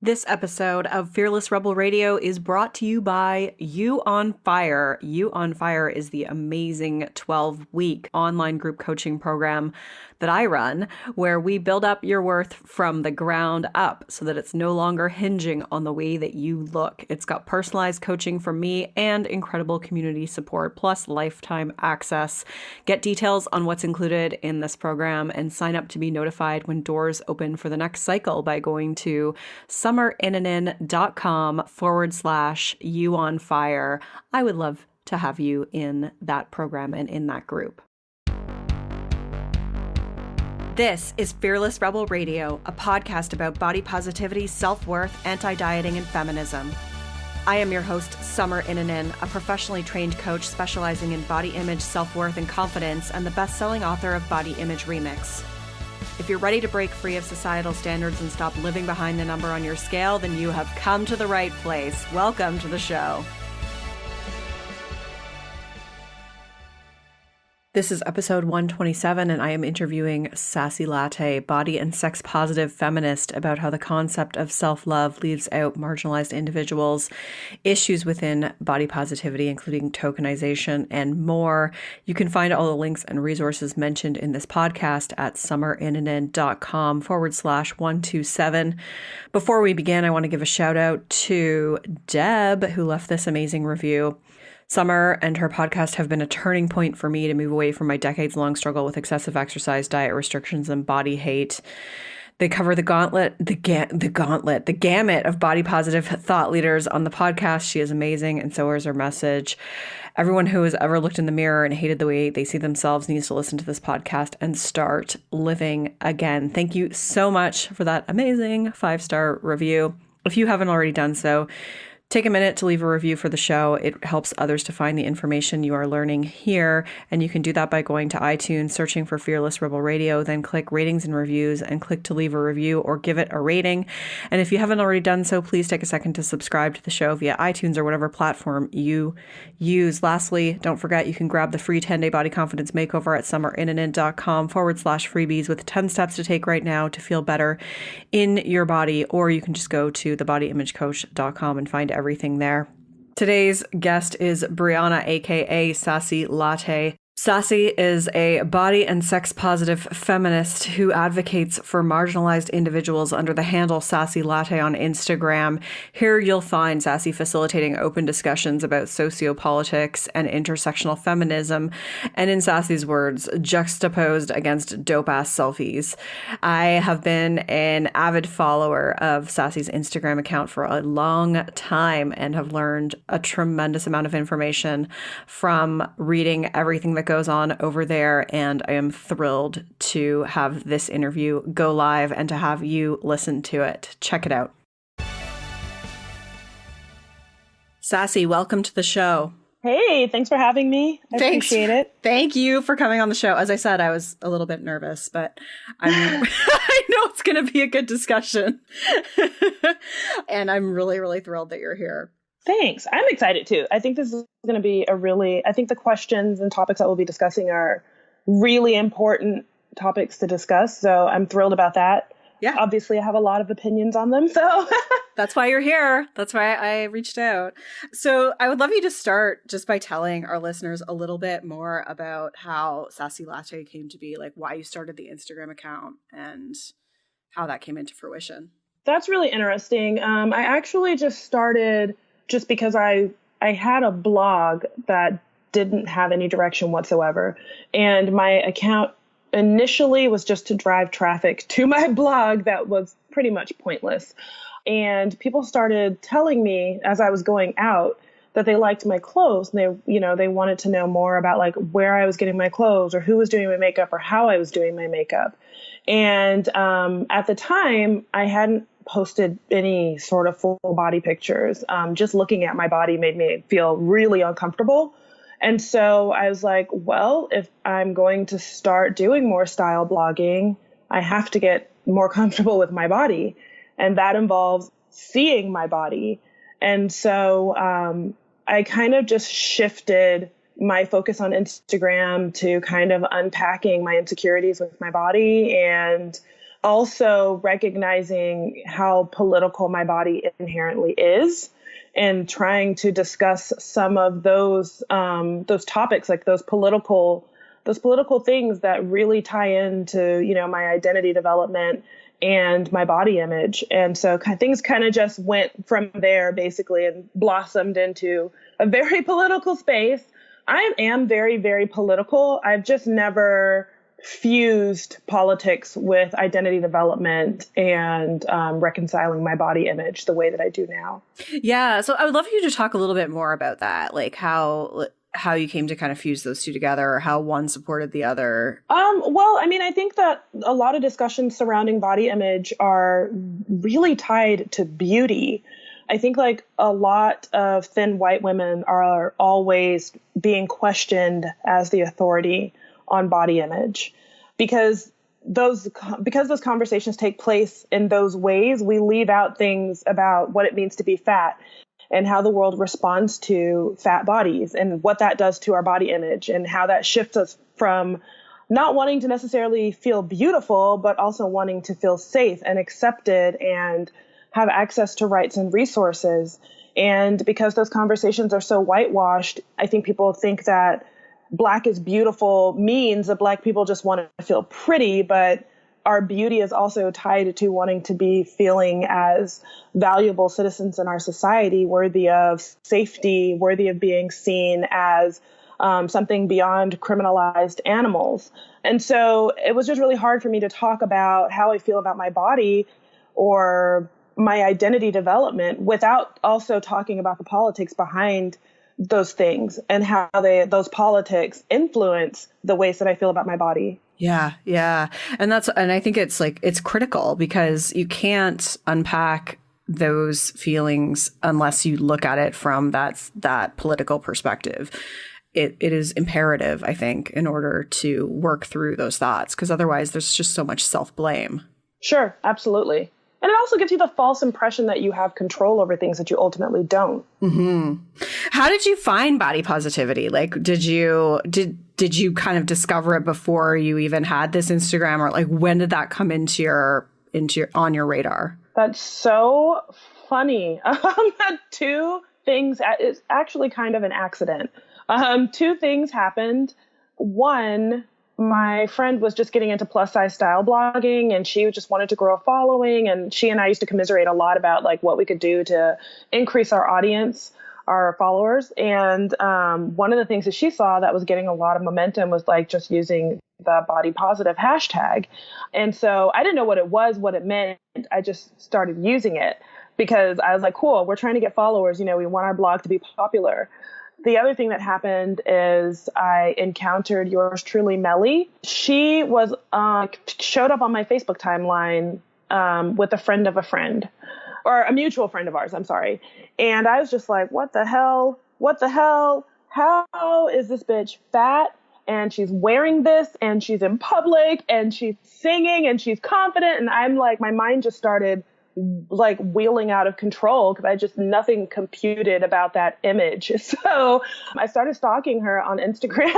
This episode of Fearless Rebel Radio is brought to you by You on Fire. You on Fire is the amazing 12-week online group coaching program that I run, where we build up your worth from the ground up so that it's no longer hinging on the way that you look. It's got personalized coaching from me and incredible community support, plus lifetime access. Get details on what's included in this program and sign up to be notified when doors open for the next cycle by going to summerinanen.com/you on fire. I would love to have you in that program and in that group. This is Fearless Rebel Radio, a podcast about body positivity, self-worth, anti-dieting, and feminism. I am your host, Summer Inanen, a professionally trained coach specializing in body image, self-worth, and confidence, and the best-selling author of Body Image Remix. If you're ready to break free of societal standards and stop living behind the number on your scale, then you have come to the right place. Welcome to the show. This is episode 127, and I am interviewing Sassy Latte, body and sex positive feminist, about how the concept of self-love leaves out marginalized individuals, issues within body positivity, including tokenization, and more. You can find all the links and resources mentioned in this podcast at summerinanen.com/127. Before we begin, I want to give a shout out to Deb, who left this amazing review. Summer and her podcast have been a turning point for me to move away from my decades-long struggle with excessive exercise, diet restrictions, and body hate. They cover the gamut of body positive thought leaders on the podcast. She is amazing, and so is her message. Everyone who has ever looked in the mirror and hated the way they see themselves needs to listen to this podcast and start living again. Thank you so much for that amazing 5-star review. If you haven't already done so, take a minute to leave a review for the show. It helps others to find the information you are learning here. And you can do that by going to iTunes, searching for Fearless Rebel Radio, then click ratings and reviews and click to leave a review or give it a rating. And if you haven't already done so, please take a second to subscribe to the show via iTunes or whatever platform you use. Lastly, don't forget you can grab the free 10-day body confidence makeover at summerinanen.com/freebies with 10 steps to take right now to feel better in your body. Or you can just go to thebodyimagecoach.com and find everything there. Today's guest is Brianna, aka Sassy Latte. Sassy is a body and sex positive feminist who advocates for marginalized individuals under the handle Sassy Latte on Instagram. Here you'll find Sassy facilitating open discussions about sociopolitics and intersectional feminism, and in Sassy's words, juxtaposed against dope-ass selfies. I have been an avid follower of Sassy's Instagram account for a long time and have learned a tremendous amount of information from reading everything that goes on over there, and I am thrilled to have this interview go live and to have you listen to it. Check it out. Sassy, welcome to the show. Hey, thanks for having me. Appreciate it. Thank you for coming on the show. As I said, I was a little bit nervous, but I know it's going to be a good discussion. And I'm really, really thrilled that you're here. Thanks. I'm excited too. I think this is going to be I think the questions and topics that we'll be discussing are really important topics to discuss. So I'm thrilled about that. Yeah. Obviously, I have a lot of opinions on them. So that's why you're here. That's why I reached out. So I would love you to start just by telling our listeners a little bit more about how Sassy Latte came to be, like why you started the Instagram account and how that came into fruition. That's really interesting. I actually just started just because I had a blog that didn't have any direction whatsoever. And my account initially was just to drive traffic to my blog that was pretty much pointless. And people started telling me as I was going out that they liked my clothes. And they wanted to know more about like where I was getting my clothes or who was doing my makeup or how I was doing my makeup. And at the time, I hadn't posted any sort of full body pictures. Just looking at my body made me feel really uncomfortable. And so I was like, well, if I'm going to start doing more style blogging, I have to get more comfortable with my body. And that involves seeing my body. And so I kind of just shifted my focus on Instagram to kind of unpacking my insecurities with my body and also recognizing how political my body inherently is, and trying to discuss some of those topics, like those political things that really tie into, my identity development and my body image. And so things kind of just went from there basically and blossomed into a very political space. I am very, very political. I've just never fused politics with identity development and reconciling my body image the way that I do now. Yeah. So I would love for you to talk a little bit more about that, like how you came to kind of fuse those two together, or how one supported the other. Well, I mean, I think that a lot of discussions surrounding body image are really tied to beauty. I think like a lot of thin white women are always being questioned as the authority on body image, because those conversations take place in those ways. We leave out things about what it means to be fat and how the world responds to fat bodies and what that does to our body image, and how that shifts us from not wanting to necessarily feel beautiful, but also wanting to feel safe and accepted and have access to rights and resources. And because those conversations are so whitewashed, I think people think that Black is beautiful means that Black people just want to feel pretty, but our beauty is also tied to wanting to be feeling as valuable citizens in our society, worthy of safety, worthy of being seen as something beyond criminalized animals. And so it was just really hard for me to talk about how I feel about my body or my identity development without also talking about the politics behind those things and how those politics influence the ways that I feel about my body. Yeah. Yeah. And I think it's critical, because you can't unpack those feelings unless you look at it from that political perspective. It is imperative, I think, in order to work through those thoughts, because otherwise there's just so much self-blame. Sure. Absolutely. And it also gives you the false impression that you have control over things that you ultimately don't. Mm-hmm. How did you find body positivity? Like, did you kind of discover it before you even had this Instagram, or like when did that come into your on your radar? That's so funny. Two things. It's actually kind of an accident. Two things happened. One, my friend was just getting into plus size style blogging, and she just wanted to grow a following. And she and I used to commiserate a lot about like what we could do to increase our audience, our followers. And one of the things that she saw that was getting a lot of momentum was like just using the body positive hashtag. And so I didn't know what it meant. I just started using it because I was like, cool, we're trying to get followers. We want our blog to be popular. The other thing that happened is I encountered yours truly, Melly. She was showed up on my Facebook timeline with a friend of a friend, or a mutual friend of ours. I'm sorry. And I was just like, what the hell? What the hell? How is this bitch fat? And she's wearing this, and she's in public, and she's singing, and she's confident. And I'm like, my mind just started like wheeling out of control because nothing computed about that image. So I started stalking her on Instagram.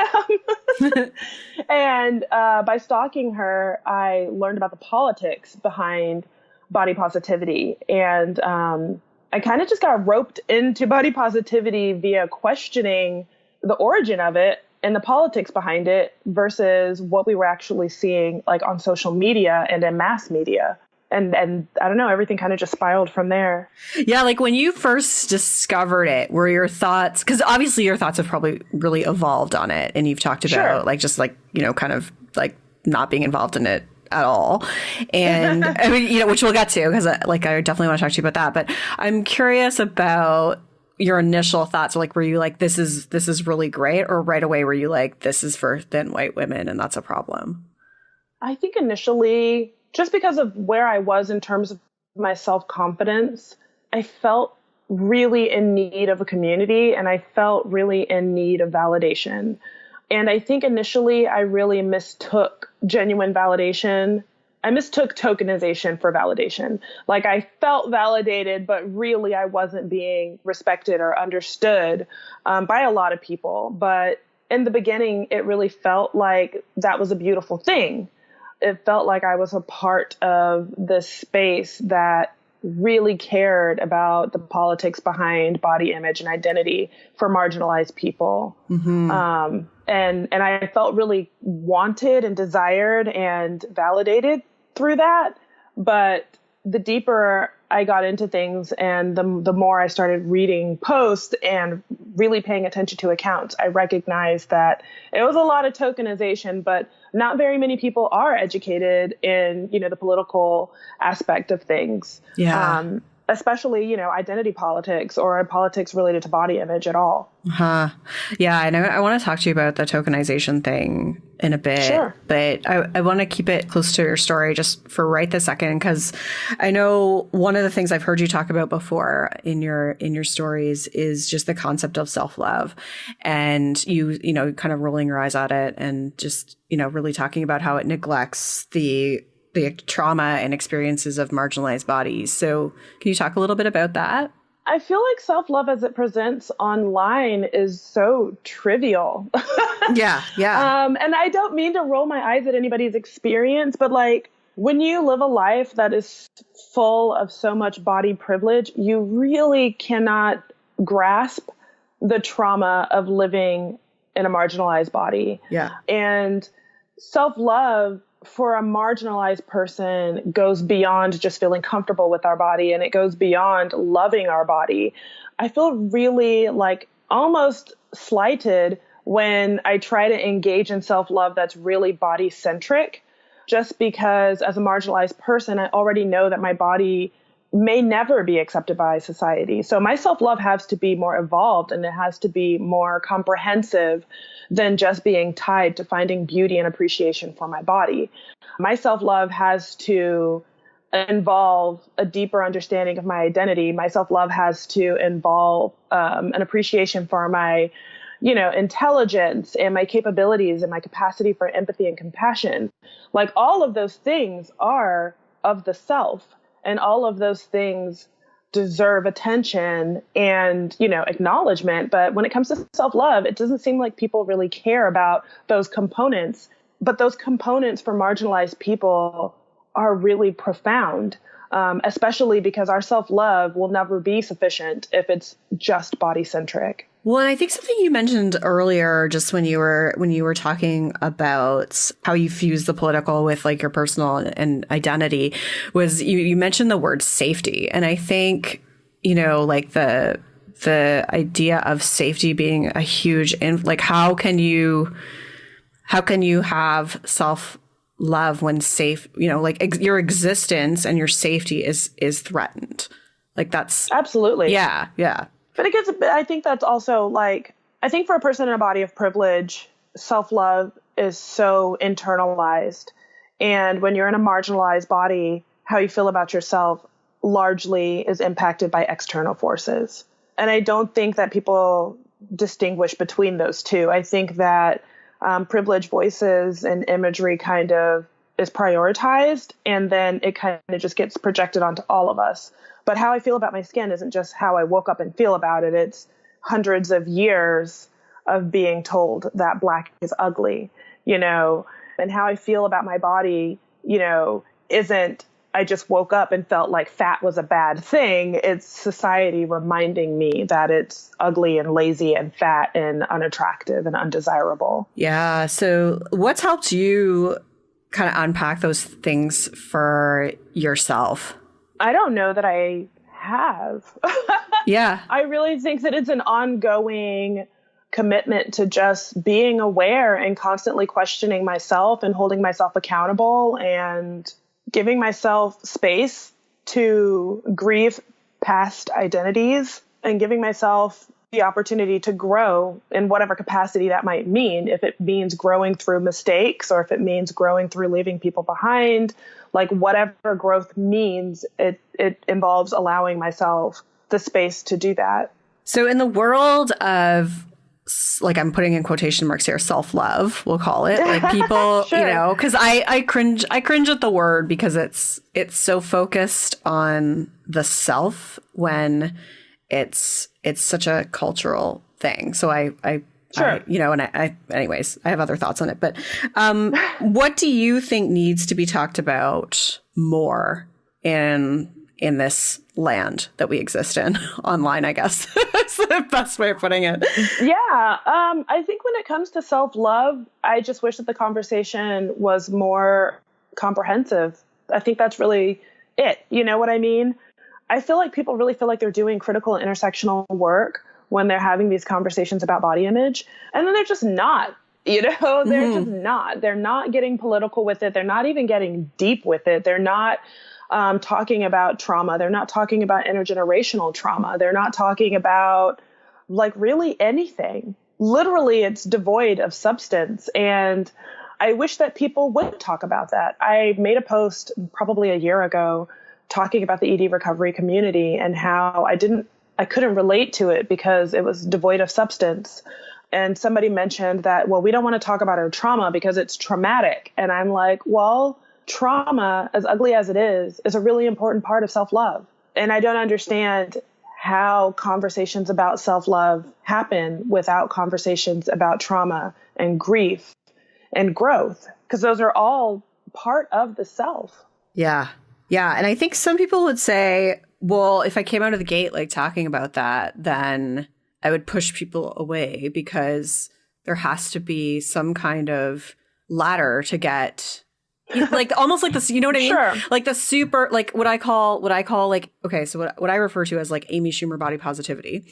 And by stalking her, I learned about the politics behind body positivity. And I kind of just got roped into body positivity via questioning the origin of it and the politics behind it versus what we were actually seeing like on social media and in mass media. And I don't know, everything kind of just spiraled from there. Yeah, like when you first discovered it, were your thoughts, because obviously your thoughts have probably really evolved on it, and you've talked about like just like, kind of like not being involved in it at all. And I mean, which we'll get to, because I definitely want to talk to you about that. But I'm curious about your initial thoughts. Like, were you like, this is really great? Or right away were you like, this is for thin white women and that's a problem? I think initially, just because of where I was in terms of my self-confidence, I felt really in need of a community, and I felt really in need of validation. And I think initially I really mistook genuine validation. I mistook tokenization for validation. Like I felt validated, but really I wasn't being respected or understood by a lot of people. But in the beginning, it really felt like that was a beautiful thing. it felt like I was a part of this space that really cared about the politics behind body image and identity for marginalized people. And I felt really wanted and desired and validated through that. But the deeper I got into things and the more I started reading posts and really paying attention to accounts, I recognized that it was a lot of tokenization, but not very many people are educated in, the political aspect of things. Yeah. Especially, identity politics or politics related to body image at all. Yeah. And I want to talk to you about the tokenization thing in a bit. Sure. But I want to keep it close to your story just for right this second, because I know one of the things I've heard you talk about before in your stories is just the concept of self-love, and you kind of rolling your eyes at it and just, really talking about how it neglects the trauma and experiences of marginalized bodies. So can you talk a little bit about that? I feel like self-love as it presents online is so trivial. Yeah. And I don't mean to roll my eyes at anybody's experience, but like when you live a life that is full of so much body privilege, you really cannot grasp the trauma of living in a marginalized body. Yeah. And self-love for a marginalized person goes beyond just feeling comfortable with our body, and it goes beyond loving our body. I feel really like almost slighted when I try to engage in self-love that's really body centric, just because as a marginalized person, I already know that my body may never be accepted by society. So my self-love has to be more evolved, and it has to be more comprehensive than just being tied to finding beauty and appreciation for my body. My self-love has to involve a deeper understanding of my identity. My self-love has to involve an appreciation for my, intelligence and my capabilities and my capacity for empathy and compassion. Like all of those things are of the self, and all of those things deserve attention and, acknowledgement. But when it comes to self-love, it doesn't seem like people really care about those components. But those components for marginalized people are really profound, especially because our self-love will never be sufficient if it's just body-centric. Well, and I think something you mentioned earlier, just when you were talking about how you fuse the political with like your personal and identity, was you mentioned the word safety. And I think, like the idea of safety being a huge, like how can you have self-love when safe, like your existence and your safety is threatened. Like that's absolutely. Yeah. But I think that's also like, I think for a person in a body of privilege, self-love is so internalized. And when you're in a marginalized body, how you feel about yourself largely is impacted by external forces. And I don't think that people distinguish between those two. I think that privileged voices and imagery kind of is prioritized, and then it kind of just gets projected onto all of us. But how I feel about my skin isn't just how I woke up and feel about it. It's hundreds of years of being told that black is ugly, and how I feel about my body, isn't I just woke up and felt like fat was a bad thing. It's society reminding me that it's ugly and lazy and fat and unattractive and undesirable. Yeah. So what's helped you kind of unpack those things for yourself? I don't know that I have. Yeah. I really think that it's an ongoing commitment to just being aware and constantly questioning myself and holding myself accountable and giving myself space to grieve past identities and giving myself the opportunity to grow in whatever capacity that might mean. If it means growing through mistakes, or if it means growing through leaving people behind, like whatever growth means, it involves allowing myself the space to do that. So in the world of, like, I'm putting in quotation marks here, self-love, we'll call it, like people, Sure. because I cringe at the word because it's so focused on the self when it's such a cultural thing. So I Sure. Anyways, I have other thoughts on it. But what do you think needs to be talked about more in this land that we exist in online, I guess? That's the best way of putting it. Yeah. I think when it comes to self-love, I just wish that the conversation was more comprehensive. I think that's really it. You know what I mean? I feel like people really feel like they're doing critical and intersectional work when they're having these conversations about body image. And then they're just not, they're just not. They're not getting political with it. They're not even getting deep with it. They're not talking about trauma. They're not talking about intergenerational trauma. They're not talking about like really anything. Literally, it's devoid of substance. And I wish that people would talk about that. I made a post probably a year ago talking about the ED recovery community and how I couldn't relate to it because it was devoid of substance. And somebody mentioned that, well, we don't want to talk about our trauma because it's traumatic. And I'm like, well, trauma, as ugly as it is a really important part of self-love. And I don't understand how conversations about self-love happen without conversations about trauma and grief and growth, because those are all part of the self. Yeah. Yeah. And I think some people would say, well, if I came out of the gate like talking about that, then I would push people away because there has to be some kind of ladder to get like almost like this, you know what I mean? Sure. Like the super, like what I call like, okay, so what I refer to as like Amy Schumer body positivity,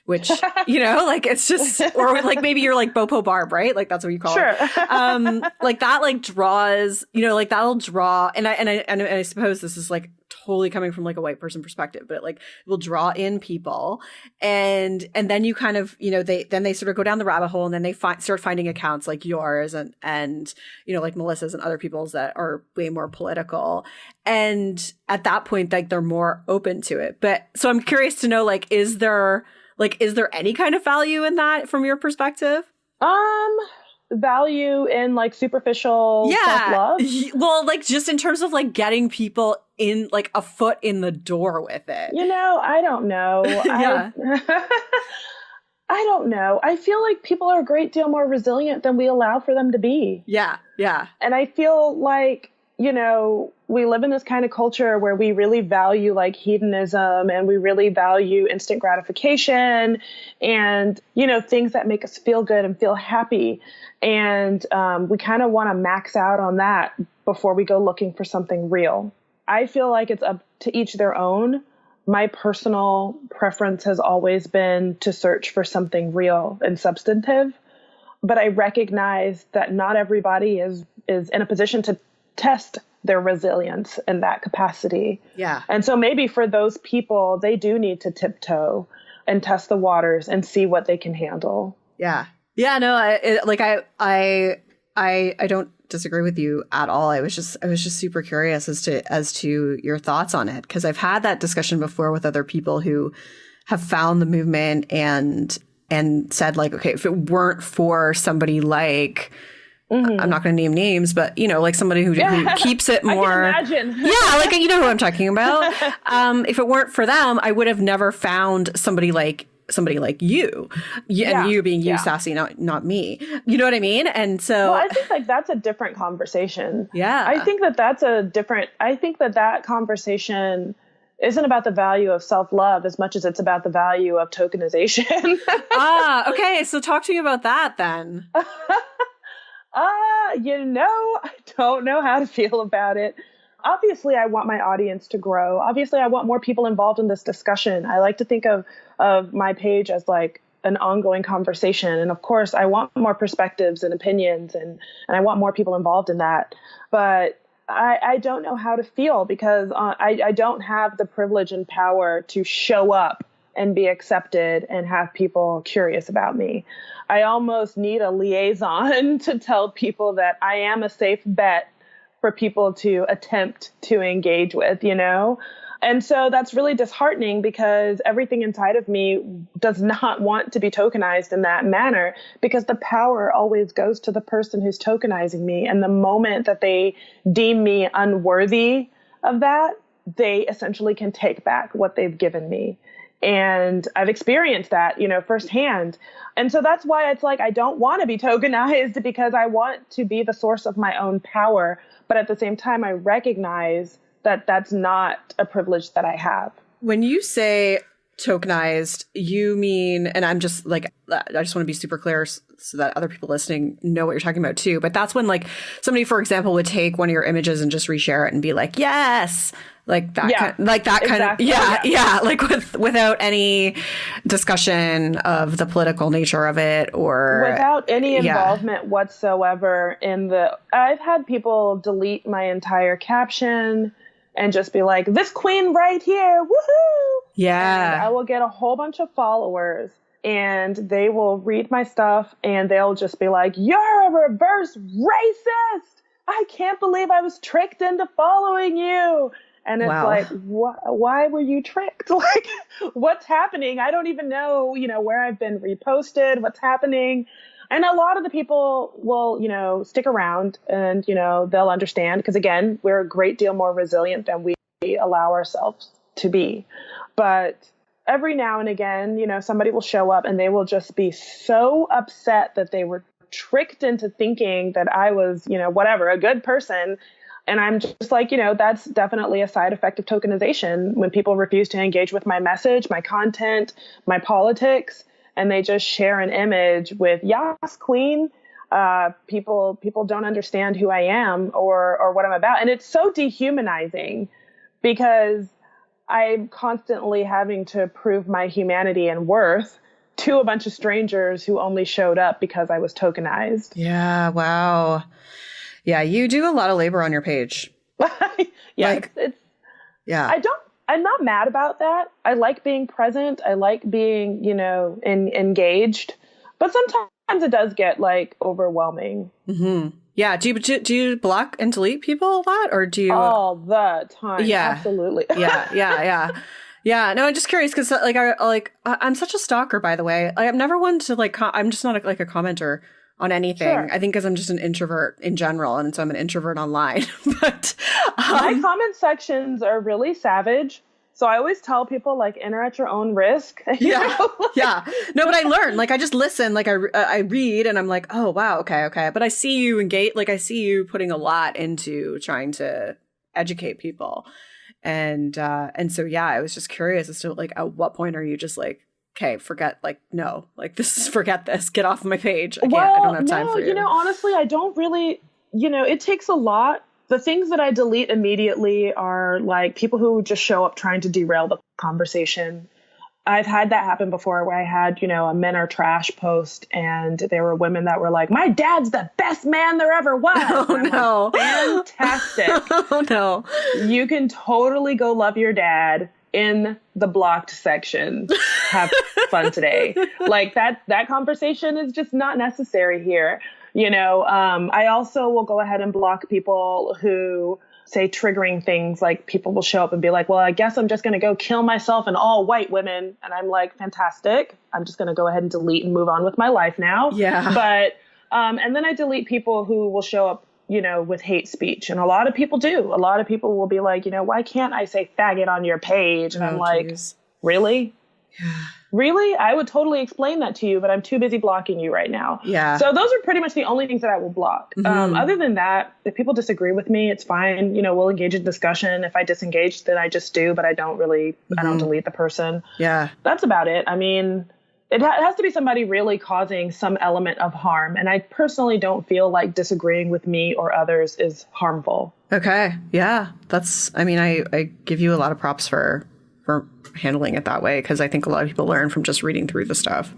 which, like it's just, or like maybe you're like Bopo Barb, right? Like that's what you call sure. it. Like that like draws, like that'll draw. And I suppose this is like totally coming from like a white person perspective, but like it will draw in people. And then you kind of, they sort of go down the rabbit hole and then they start finding accounts like yours and like Melissa's and other people's that are way more political. And at that point, like they're more open to it. But so I'm curious to know, like, is there any kind of value in that from your perspective? Value in like superficial self-love? Well, like just in terms of like getting people in like a foot in the door with it. I don't know. Yeah. I don't know. I feel like people are a great deal more resilient than we allow for them to be. Yeah. Yeah. And I feel like, we live in this kind of culture where we really value like hedonism and we really value instant gratification and, things that make us feel good and feel happy. And we kind of want to max out on that before we go looking for something real. I feel like it's up to each their own. My personal preference has always been to search for something real and substantive. But I recognize that not everybody is in a position to test their resilience in that capacity. Yeah. And so maybe for those people, they do need to tiptoe and test the waters and see what they can handle. Yeah. Yeah. No, I don't disagree with you at all. I was just super curious as to your thoughts on it, because I've had that discussion before with other people who have found the movement and said like, okay, if it weren't for somebody like, I'm not going to name names, but like somebody who keeps it more. I can imagine. Yeah, like you know who I'm talking about. If it weren't for them, I would have never found somebody like you, and you being you, Sassy, not me. You know what I mean? And so, well, I think like that's a different conversation. Yeah, I think that conversation isn't about the value of self-love as much as it's about the value of tokenization. Okay. So talk to me about that then. I don't know how to feel about it. Obviously, I want my audience to grow. Obviously, I want more people involved in this discussion. I like to think of my page as like an ongoing conversation. And of course, I want more perspectives and opinions, and I want more people involved in that. But I don't know how to feel because I don't have the privilege and power to show up and be accepted and have people curious about me. I almost need a liaison to tell people that I am a safe bet for people to attempt to engage with, And so that's really disheartening because everything inside of me does not want to be tokenized in that manner, because the power always goes to the person who's tokenizing me. And the moment that they deem me unworthy of that, they essentially can take back what they've given me. And I've experienced that, firsthand. And so that's why it's like, I don't want to be tokenized, because I want to be the source of my own power. But at the same time, I recognize that that's not a privilege that I have. When you say tokenized, you mean, and I'm just like, I just want to be super clear so that other people listening know what you're talking about too. But that's when like somebody, for example, would take one of your images and just reshare it and be like, yes, like that, exactly. Like without any discussion of the political nature of it, or without any involvement whatsoever I've had people delete my entire caption and just be like, this queen right here, woohoo! Yeah. And I will get a whole bunch of followers, and they will read my stuff, and they'll just be like, you're a reverse racist! I can't believe I was tricked into following you! And it's like, why were you tricked? Like, what's happening? I don't even know, where I've been reposted, what's happening. And a lot of the people will, stick around and, they'll understand. Because again, we're a great deal more resilient than we allow ourselves to be. But every now and again, somebody will show up and they will just be so upset that they were tricked into thinking that I was, a good person. And I'm just like, that's definitely a side effect of tokenization, when people refuse to engage with my message, my content, my politics, and they just share an image with, yes, queen. People don't understand who I am or what I'm about. And it's so dehumanizing, because I'm constantly having to prove my humanity and worth to a bunch of strangers who only showed up because I was tokenized. Yeah. Wow. Yeah, you do a lot of labor on your page. I'm not mad about that. I like being present. I like being, engaged. But sometimes it does get like overwhelming. Mm-hmm. Yeah. Do you block and delete people a lot, or do you all the time? Yeah, absolutely. Yeah. No, I'm just curious because I'm such a stalker, by the way. I'm never one to I'm just not a commenter on anything. Sure. I think because I'm just an introvert in general, and so I'm an introvert online. But my comment sections are really savage. So I always tell people, enter at your own risk. Yeah. No, but I learn. I just listen. I read, and I'm like, oh wow, okay. But I see you engage. I see you putting a lot into trying to educate people, and so yeah, I was just curious as to at what point are you just okay, forget, no, forget this, get off my page. I don't have time for you. Honestly, I don't really, it takes a lot. The things that I delete immediately are people who just show up trying to derail the conversation. I've had that happen before, where I had, a men are trash post, and there were women that were like, my dad's the best man there ever was. Oh, no. Fantastic. Oh, no. You can totally go love your dad in the blocked section. Have fun today. That conversation is just not necessary here. I also will go ahead and block people who say triggering things. People will show up and be like, well, I guess I'm just going to go kill myself and all white women. And I'm like, fantastic. I'm just going to go ahead and delete and move on with my life now. Yeah. But, and then I delete people who will show up, with hate speech. And a lot of people do. A lot of people will be like, why can't I say faggot on your page? And I'm like, geez. Really? Yeah. Really? I would totally explain that to you, but I'm too busy blocking you right now. Yeah. So those are pretty much the only things that I will block. Mm-hmm. Other than that, if people disagree with me, it's fine. We'll engage in discussion. If I disengage, then I just do, but I don't delete the person. Yeah. That's about it. I mean, it has to be somebody really causing some element of harm. And I personally don't feel like disagreeing with me or others is harmful. Okay. Yeah. I give you a lot of props for handling it that way, because I think a lot of people learn from just reading through the stuff.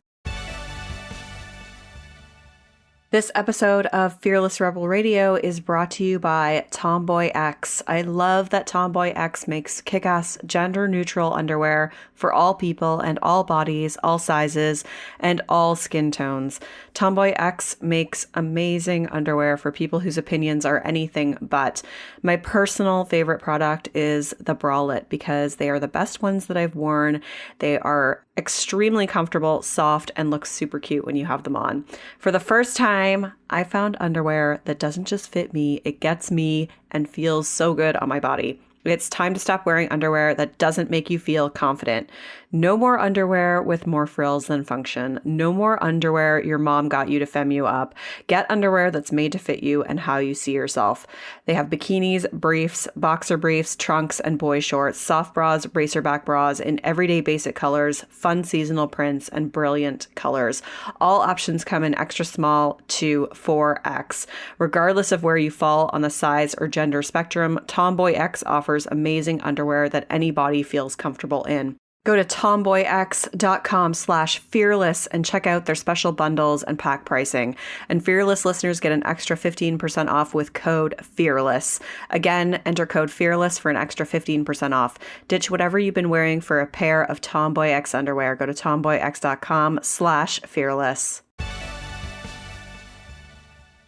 This episode of Fearless Rebel Radio is brought to you by Tomboy X. I love that Tomboy X makes kick-ass gender-neutral underwear for all people and all bodies, all sizes, and all skin tones. Tomboy X makes amazing underwear for people whose opinions are anything but. My personal favorite product is the bralette, because they are the best ones that I've worn. They are extremely comfortable, soft, and look super cute when you have them on. For the first time, I found underwear that doesn't just fit me, it gets me and feels so good on my body. It's time to stop wearing underwear that doesn't make you feel confident. No more underwear with more frills than function. No more underwear your mom got you to fem you up. Get underwear that's made to fit you and how you see yourself. They have bikinis, briefs, boxer briefs, trunks, and boy shorts, soft bras, racerback bras in everyday basic colors, fun seasonal prints, and brilliant colors. All options come in extra small to 4X. Regardless of where you fall on the size or gender spectrum, Tomboy X offers amazing underwear that any body feels comfortable in. Go to tomboyx.com/fearless and check out their special bundles and pack pricing. And Fearless listeners get an extra 15% off with code FEARLESS. Again, enter code FEARLESS for an extra 15% off. Ditch whatever you've been wearing for a pair of Tomboy X underwear. Go to tomboyx.com/fearless.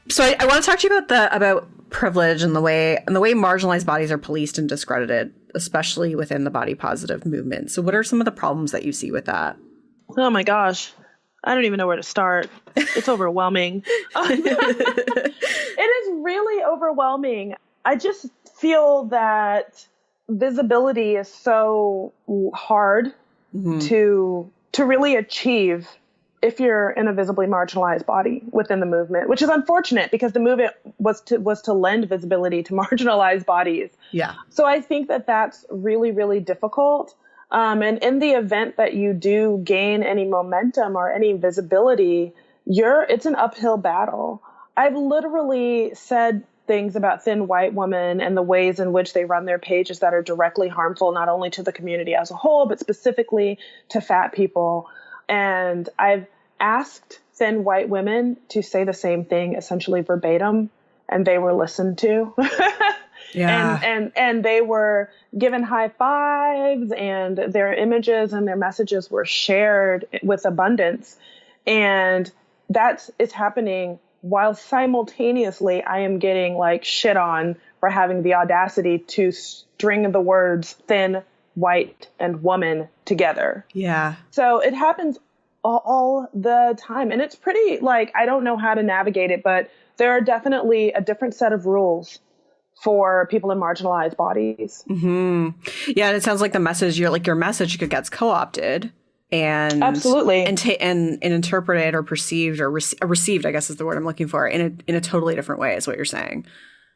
So I want to talk to you about privilege and the way marginalized bodies are policed and discredited, especially within the body positive movement. So what are some of the problems that you see with that? Oh my gosh. I don't even know where to start. It's overwhelming. It is really overwhelming. I just feel that visibility is so hard to really achieve if you're in a visibly marginalized body within the movement, which is unfortunate because the movement was to lend visibility to marginalized bodies. Yeah. So I think that that's really, really difficult. And in the event that you do gain any momentum or any visibility, it's an uphill battle. I've literally said things about thin white women and the ways in which they run their pages that are directly harmful, not only to the community as a whole, but specifically to fat people. And I've asked thin white women to say the same thing, essentially verbatim, and they were listened to. Yeah. And they were given high fives, and their images and their messages were shared with abundance. And it's happening while simultaneously I am getting like shit on for having the audacity to string the words thin, white, and woman together. Yeah. So it happens all the time. And it's pretty like, I don't know how to navigate it, but there are definitely a different set of rules for people in marginalized bodies. Mm-hmm. Yeah. And it sounds like your message gets co-opted and absolutely and interpreted or perceived or received, I guess is the word I'm looking for, in a totally different way is what you're saying.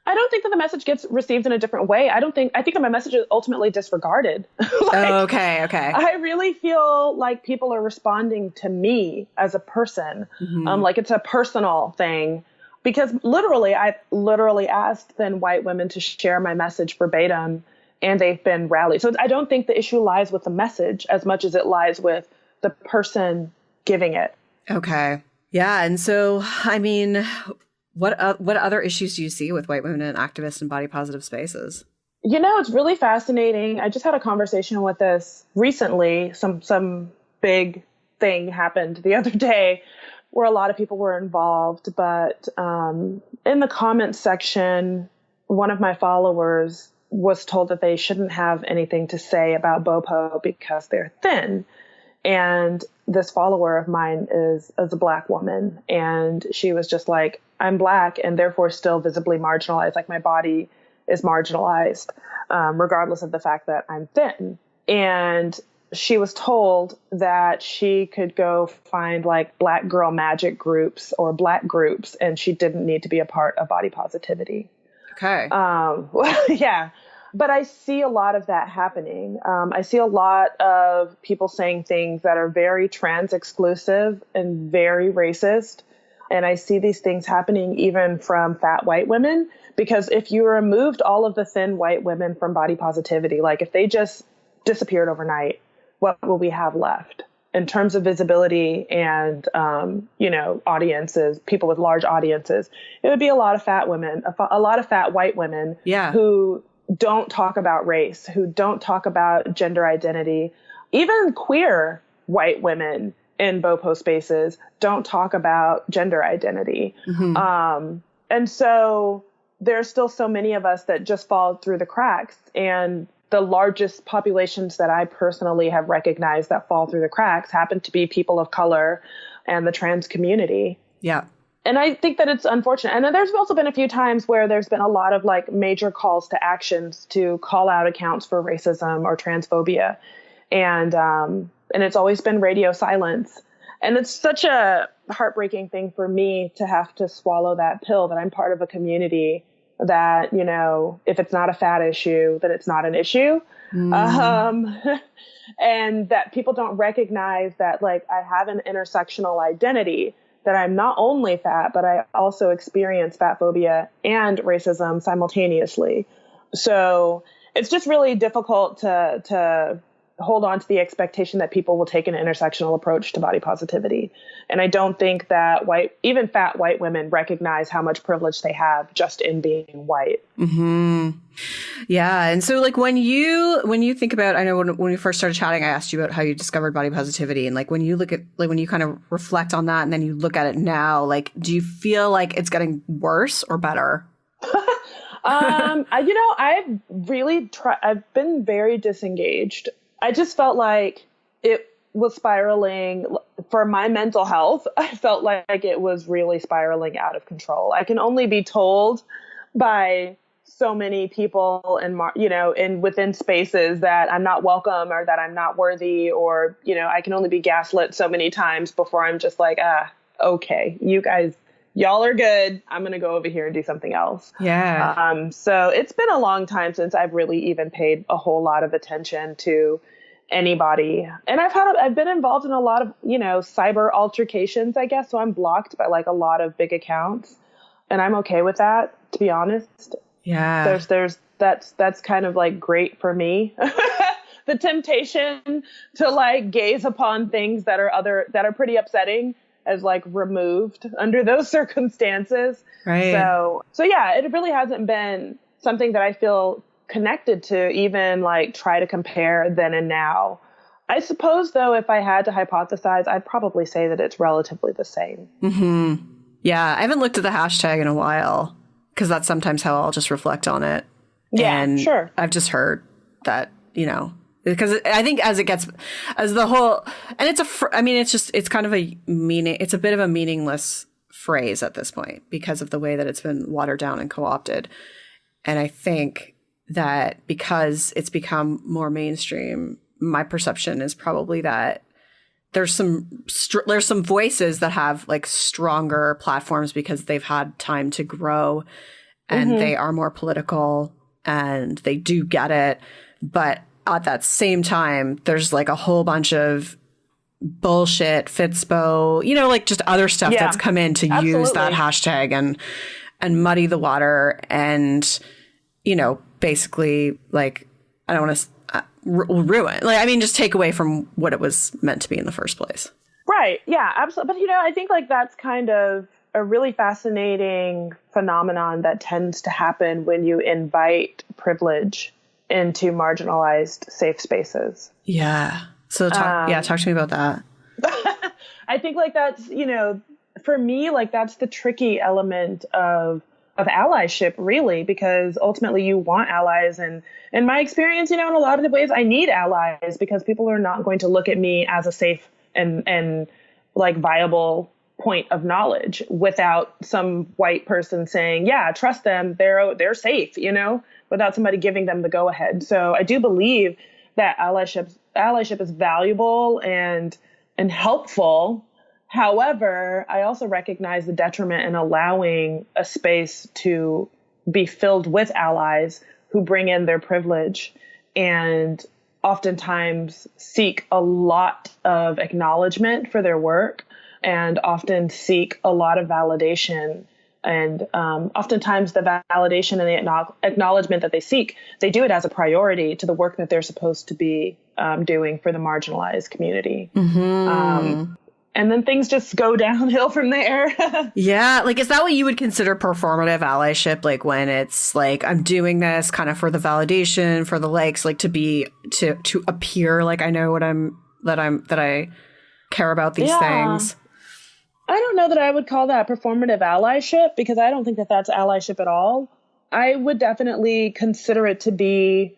I don't think that the message gets received in a different way. I think that my message is ultimately disregarded. Okay. I really feel like people are responding to me as a person. Like it's a personal thing, because I literally asked thin white women to share my message verbatim, and they've been rallied. So I don't think the issue lies with the message as much as it lies with the person giving it. Okay. Yeah. And so, I mean, what other issues do you see with white women and activists in body positive spaces? It's really fascinating. I just had a conversation with this recently. Some big thing happened the other day where a lot of people were involved. But in the comments section, one of my followers was told that they shouldn't have anything to say about BOPO because they're thin. And this follower of mine is a Black woman. And she was just like, I'm Black and therefore still visibly marginalized. Like my body is marginalized, regardless of the fact that I'm thin. And she was told that she could go find like Black girl magic groups or Black groups, and she didn't need to be a part of body positivity. Okay. Yeah. But I see a lot of that happening. I see a lot of people saying things that are very trans exclusive and very racist. And I see these things happening even from fat white women, because if you removed all of the thin white women from body positivity, like if they just disappeared overnight, what will we have left in terms of visibility and, audiences, people with large audiences? It would be a lot of fat women, a lot of fat white women who don't talk about race, who don't talk about gender identity. Even queer white women in BOPO spaces don't talk about gender identity. And so there's still so many of us that just fall through the cracks. And the largest populations that I personally have recognized that fall through the cracks happen to be people of color and the trans community. Yeah. And I think that it's unfortunate. And then there's also been a few times where there's been a lot of like major calls to actions to call out accounts for racism or transphobia. And it's always been radio silence. And it's such a heartbreaking thing for me to have to swallow that pill, that I'm part of a community that, you know, if it's not a fat issue, then it's not an issue. And that people don't recognize that, like, I have an intersectional identity, that I'm not only fat, but I also experience fat phobia and racism simultaneously. So it's just really difficult to hold on to the expectation that people will take an intersectional approach to body positivity. And I don't think that even fat white women recognize how much privilege they have just in being white. Mm-hmm. Yeah. And so like when you think about, I know when we first started chatting, I asked you about how you discovered body positivity. And like when you look at, like when you kind of reflect on that and then you look at it now, like, do you feel like it's getting worse or better? I've been very disengaged. I just felt like it was spiraling for my mental health. I felt like it was really spiraling out of control. I can only be told by so many people and within spaces that I'm not welcome or that I'm not worthy, or, you know, I can only be gaslit so many times before I'm just like, okay, y'all are good. I'm going to go over here and do something else. Yeah. So it's been a long time since I've really even paid a whole lot of attention to anybody. And I've been involved in a lot of, you know, cyber altercations, I guess. So I'm blocked by like a lot of big accounts, and I'm okay with that, to be honest. Yeah. That's kind of like great for me. The temptation to like gaze upon things that are pretty upsetting as like removed under those circumstances. Right. So yeah, it really hasn't been something that I feel connected to even like try to compare then and now. I suppose though, if I had to hypothesize, I'd probably say that it's relatively the same. Mm-hmm. Yeah. I haven't looked at the hashtag in a while because that's sometimes how I'll just reflect on it. Yeah, and sure. I've just heard that, you know, because I think as the whole, and it's kind of it's a bit of a meaningless phrase at this point because of the way that it's been watered down and co-opted. And I think that because it's become more mainstream, my perception is probably that there's some voices that have like stronger platforms because they've had time to grow and they are more political and they do get it. But at that same time, there's like a whole bunch of bullshit, Fitspo, you know, like just other stuff that's come in to use that hashtag and muddy the water and, you know, basically like, I don't want to ruin, like, I mean, just take away from what it was meant to be in the first place. Right. Yeah, absolutely. But, you know, I think like that's kind of a really fascinating phenomenon that tends to happen when you invite privilege into marginalized safe spaces. Yeah. So talk to me about that. I think like that's, you know, for me, like that's the tricky element of allyship, really, because ultimately you want allies. And in my experience, you know, in a lot of the ways I need allies because people are not going to look at me as a safe and like viable point of knowledge without some white person saying, yeah, trust them. They're safe, you know, without somebody giving them the go ahead. So I do believe that allyship is valuable and helpful. However, I also recognize the detriment in allowing a space to be filled with allies who bring in their privilege and oftentimes seek a lot of acknowledgement for their work and often seek a lot of validation. And oftentimes the validation and the acknowledgement that they seek, they do it as a priority to the work that they're supposed to be doing for the marginalized community. Mm-hmm. And then things just go downhill from there. Yeah. Like, is that what you would consider performative allyship? Like when it's like, I'm doing this kind of for the validation, for the likes, like to appear like I know that I care about these things. I don't know that I would call that performative allyship because I don't think that that's allyship at all. I would definitely consider it to be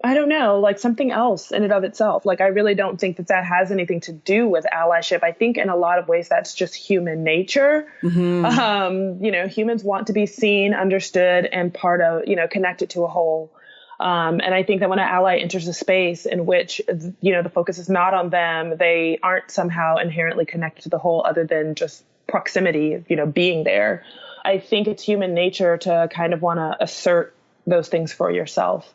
I don't know, like something else in and of itself. Like, I really don't think that that has anything to do with allyship. I think in a lot of ways that's just human nature. Humans want to be seen, understood, and part of, connected to a whole. And I think that when an ally enters a space in which, the focus is not on them, they aren't somehow inherently connected to the whole other than just proximity, being there. I think it's human nature to kind of want to assert those things for yourself.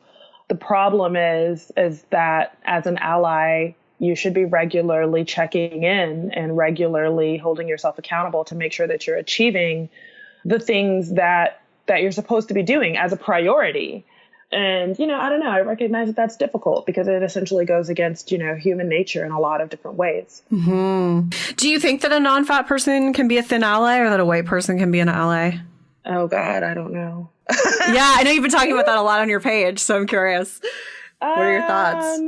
The problem is that as an ally, you should be regularly checking in and regularly holding yourself accountable to make sure that you're achieving the things that you're supposed to be doing as a priority. And, I don't know, I recognize that that's difficult because it essentially goes against, human nature in a lot of different ways. Do you think that a non-fat person can be a thin ally or that a white person can be an ally? Oh, God, I don't know. Yeah, I know you've been talking about that a lot on your page, so I'm curious. What are your thoughts?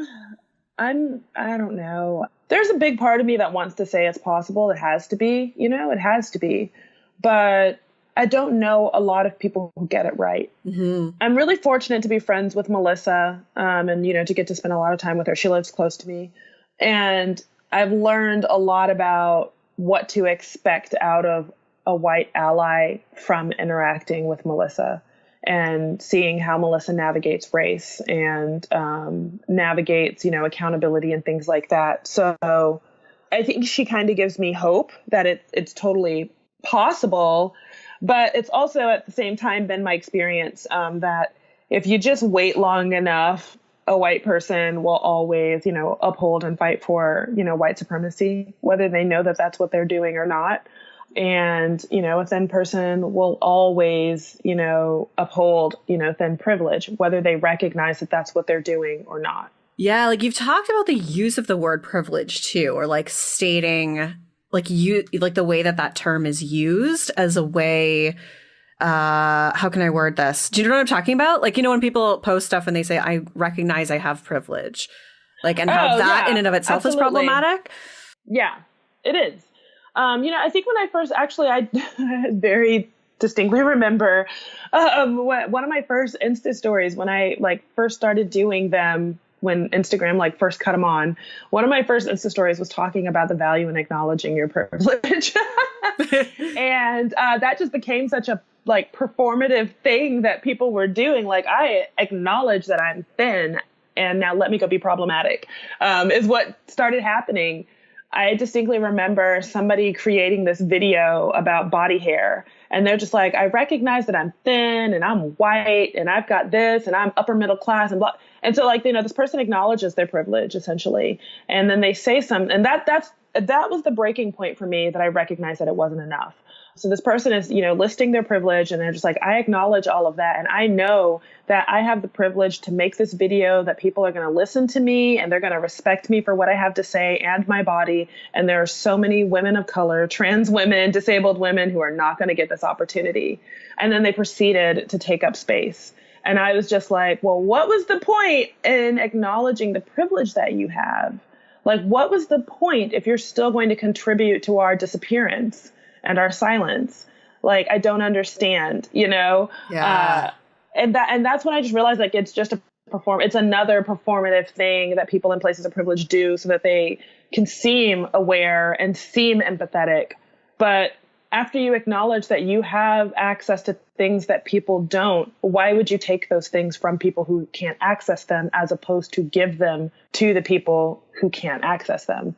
I don't know. There's a big part of me that wants to say it's possible. It has to be, it has to be. But I don't know a lot of people who get it right. I'm really fortunate to be friends with Melissa, and, to get to spend a lot of time with her. She lives close to me. And I've learned a lot about what to expect out of a white ally from interacting with Melissa and seeing how Melissa navigates race and navigates, accountability and things like that. So I think she kind of gives me hope that it's totally possible, but it's also at the same time been my experience that if you just wait long enough, a white person will always, uphold and fight for, white supremacy, whether they know that that's what they're doing or not. And, a thin person will always, uphold, thin privilege, whether they recognize that that's what they're doing or not. Yeah, like you've talked about the use of the word privilege too, or like stating like the way that term is used as a way. How can I word this? Do you know what I'm talking about? Like, when people post stuff and they say, I recognize I have privilege, like, and how that in and of itself is problematic. Yeah, it is. I think when I first, I very distinctly remember one of my first Insta stories when I first started doing them, when Instagram first cut them on. One of my first Insta stories was talking about the value in acknowledging your privilege. And that just became such a performative thing that people were doing. Like, I acknowledge that I'm thin and now let me go be problematic, is what started happening. I distinctly remember somebody creating this video about body hair, and they're just like, I recognize that I'm thin and I'm white and I've got this and I'm upper middle class and blah. And so this person acknowledges their privilege essentially. And then they say something, and that was the breaking point for me, that I recognized that it wasn't enough. So this person is, listing their privilege, and they're just like, I acknowledge all of that. And I know that I have the privilege to make this video, that people are going to listen to me and they're going to respect me for what I have to say and my body. And there are so many women of color, trans women, disabled women who are not going to get this opportunity. And then they proceeded to take up space. And I was just like, well, what was the point in acknowledging the privilege that you have? Like, what was the point if you're still going to contribute to our disappearance and our silence? Like, I don't understand, Yeah. And that's when I just realized, it's just it's another performative thing that people in places of privilege do so that they can seem aware and seem empathetic. But after you acknowledge that you have access to things that people don't, why would you take those things from people who can't access them as opposed to give them to the people who can't access them?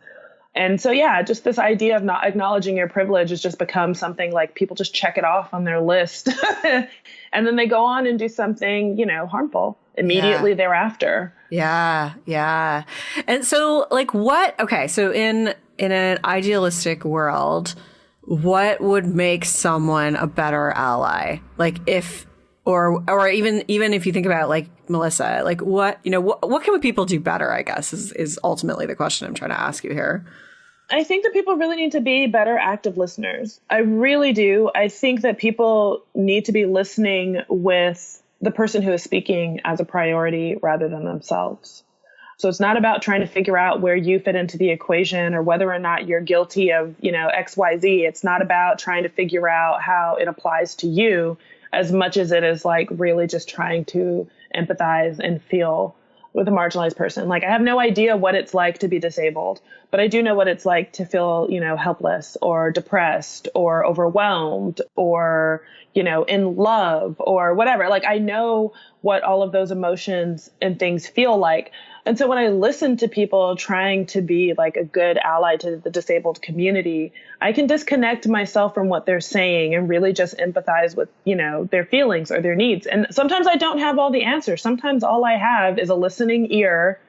And so, yeah, just this idea of not acknowledging your privilege has just become something like people just check it off on their list and then they go on and do something, harmful immediately thereafter. Yeah. Yeah. And so so in an idealistic world, what would make someone a better ally? Like or even if you think about Melissa, what can people do better, I guess is ultimately the question I'm trying to ask you here. I think that people really need to be better active listeners. I really do. I think that people need to be listening with the person who is speaking as a priority rather than themselves. So it's not about trying to figure out where you fit into the equation or whether or not you're guilty of, X, Y, Z. It's not about trying to figure out how it applies to you as much as it is really just trying to empathize and feel with a marginalized person. Like, I have no idea what it's like to be disabled, but I do know what it's like to feel, helpless or depressed or overwhelmed or, in love or whatever. Like, I know what all of those emotions and things feel like. And so when I listen to people trying to be like a good ally to the disabled community, I can disconnect myself from what they're saying and really just empathize with, their feelings or their needs. And sometimes I don't have all the answers. Sometimes all I have is a listening ear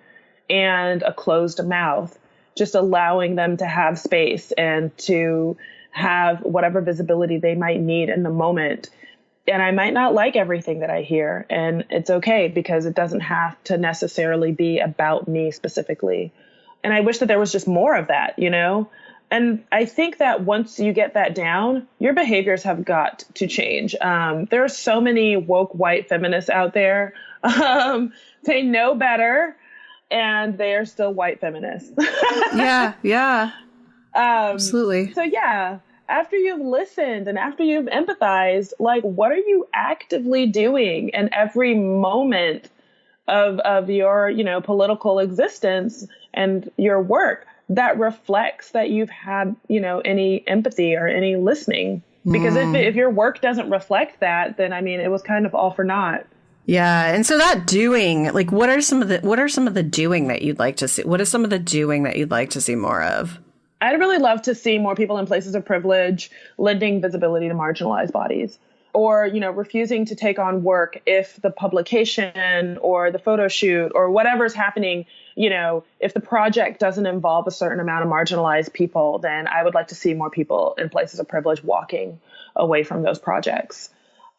and a closed mouth, just allowing them to have space and to have whatever visibility they might need in the moment. And I might not like everything that I hear, and it's okay because it doesn't have to necessarily be about me specifically. And I wish that there was just more of that, And I think that once you get that down, your behaviors have got to change. There are so many woke white feminists out there. They know better, and they are still white feminists. Yeah. Absolutely. So yeah. After you've listened and after you've empathized, like, what are you actively doing in every moment of your, political existence and your work that reflects that you've had, any empathy or any listening? Because if your work doesn't reflect that, then, it was kind of all for naught. Yeah. And so that doing, like, what are some of the doing that you'd like to see? What is some of the doing that you'd like to see more of? I'd really love to see more people in places of privilege lending visibility to marginalized bodies, or, refusing to take on work if the publication or the photo shoot or whatever's happening, if the project doesn't involve a certain amount of marginalized people, then I would like to see more people in places of privilege walking away from those projects.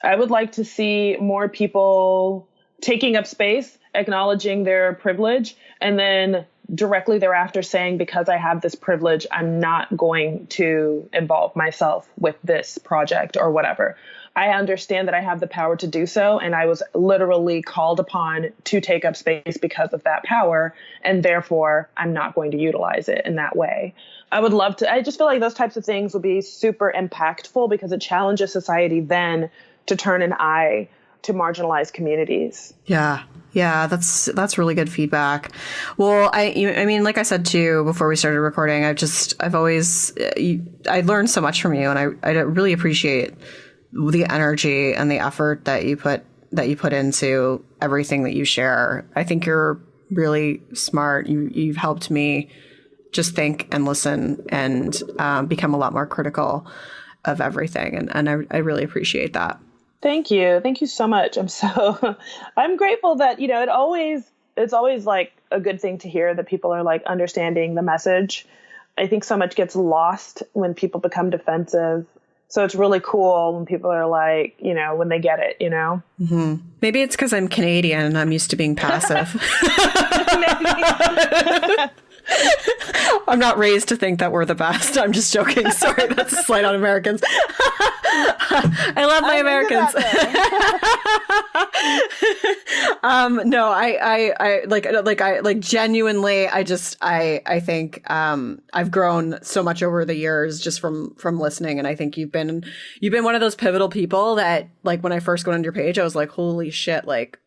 I would like to see more people taking up space, acknowledging their privilege, and then directly thereafter saying, because I have this privilege, I'm not going to involve myself with this project or whatever. I understand that I have the power to do so, and I was literally called upon to take up space because of that power, and therefore I'm not going to utilize it in that way. I would love to, I just feel like those types of things would be super impactful because it challenges society then to turn an eye to marginalized communities. Yeah. Yeah, that's really good feedback. Well, I mean, like I said too before we started recording, I learned so much from you, and I really appreciate the energy and the effort that you put into everything that you share. I think you're really smart. You've helped me just think and listen and become a lot more critical of everything, and I really appreciate that. Thank you. Thank you so much. I'm grateful that, it's always like a good thing to hear that people are like understanding the message. I think so much gets lost when people become defensive. So it's really cool when people are like, when they get it, Mm-hmm. Maybe it's because I'm Canadian and I'm used to being passive. I'm not raised to think that we're the best. I'm just joking. Sorry, that's a slight on Americans. I love my Americans. No, I genuinely, I think I've grown so much over the years just from listening, and I think you've been one of those pivotal people that, like, when I first went on your page, I was like, holy shit, like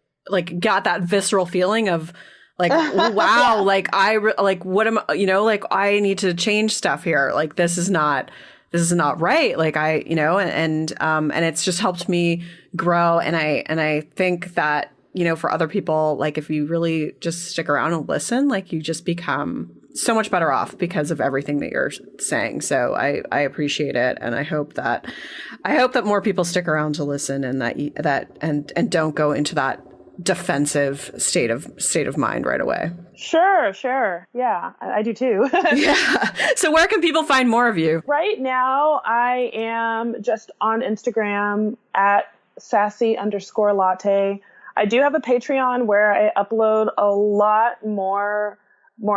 got that visceral feeling of like, wow, like what am I, I need to change stuff here. Like, this is not right. Like, and it's just helped me grow. And I think that, for other people, like, if you really just stick around and listen, like, you just become so much better off because of everything that you're saying. So I appreciate it. And I hope that more people stick around to listen, and and don't go into that defensive state of mind right away. Sure. Yeah, I do too. Yeah. So where can people find more of you? Right now, I am just on Instagram at Sassy_Latte. I do have a Patreon where I upload a lot more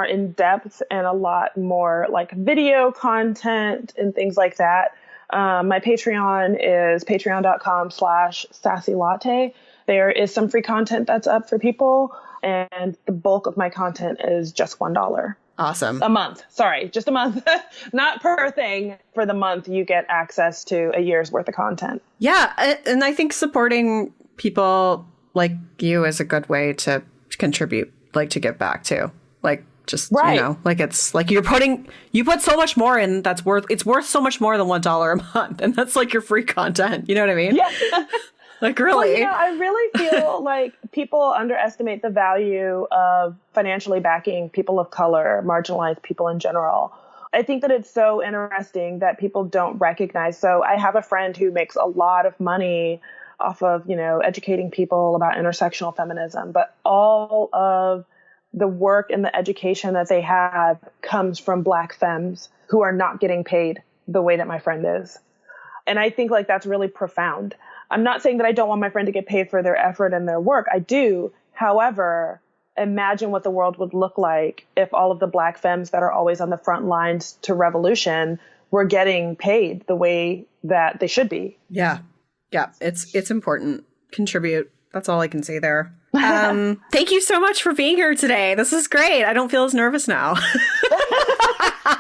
in depth and a lot more like video content and things like that. My Patreon is patreon.com/SassyLatte. There is some free content that's up for people, and the bulk of my content is just $1. Awesome. A month. Sorry, just a month. Not per thing. For the month, you get access to a year's worth of content. Yeah, and I think supporting people like you is a good way to contribute like to give back too. Like just, Right. you know, like it's like you put so much more in it's worth so much more than $1 a month. And that's like your free content. You know what I mean? Yeah. Like really. Well, you know, I really feel like people underestimate the value of financially backing people of color, marginalized people in general. I think that it's so interesting that people don't recognize. So I have a friend who makes a lot of money off of, you know, educating people about intersectional feminism, but all of the work and the education that they have comes from Black femmes who are not getting paid the way that my friend is. And I think like that's really profound. I'm not saying that I don't want my friend to get paid for their effort and their work. I do. However, imagine what the world would look like if all of the Black femmes that are always on the front lines to revolution were getting paid the way that they should be. Yeah. Yeah. It's important. Contribute. That's all I can say there. Thank you so much for being here today. This is great. I don't feel as nervous now.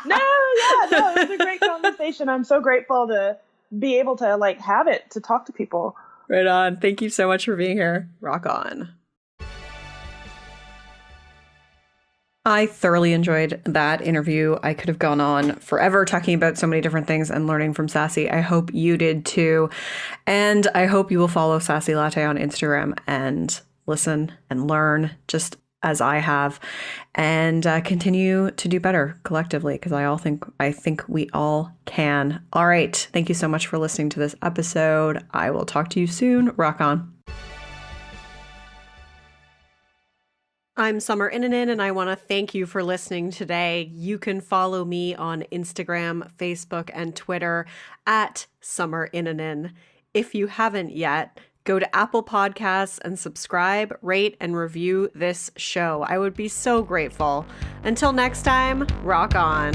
No, it was a great conversation. I'm so grateful to be able to like have it to talk to people. Right on. Thank you so much for being here. Rock on. I thoroughly enjoyed that interview. I could have gone on forever talking about so many different things and learning from Sassy. I hope you did too. And I hope you will follow Sassy Latte on Instagram and listen and learn just as I have, and continue to do better collectively, because I think we all can. All right. Thank you so much for listening to this episode. I will talk to you soon. Rock on. I'm Summer Inanen, and I want to thank you for listening today. You can follow me on Instagram, Facebook, and Twitter at Summer Inanen. If you haven't yet, go to Apple Podcasts and subscribe, rate, and review this show. I would be so grateful. Until next time, rock on.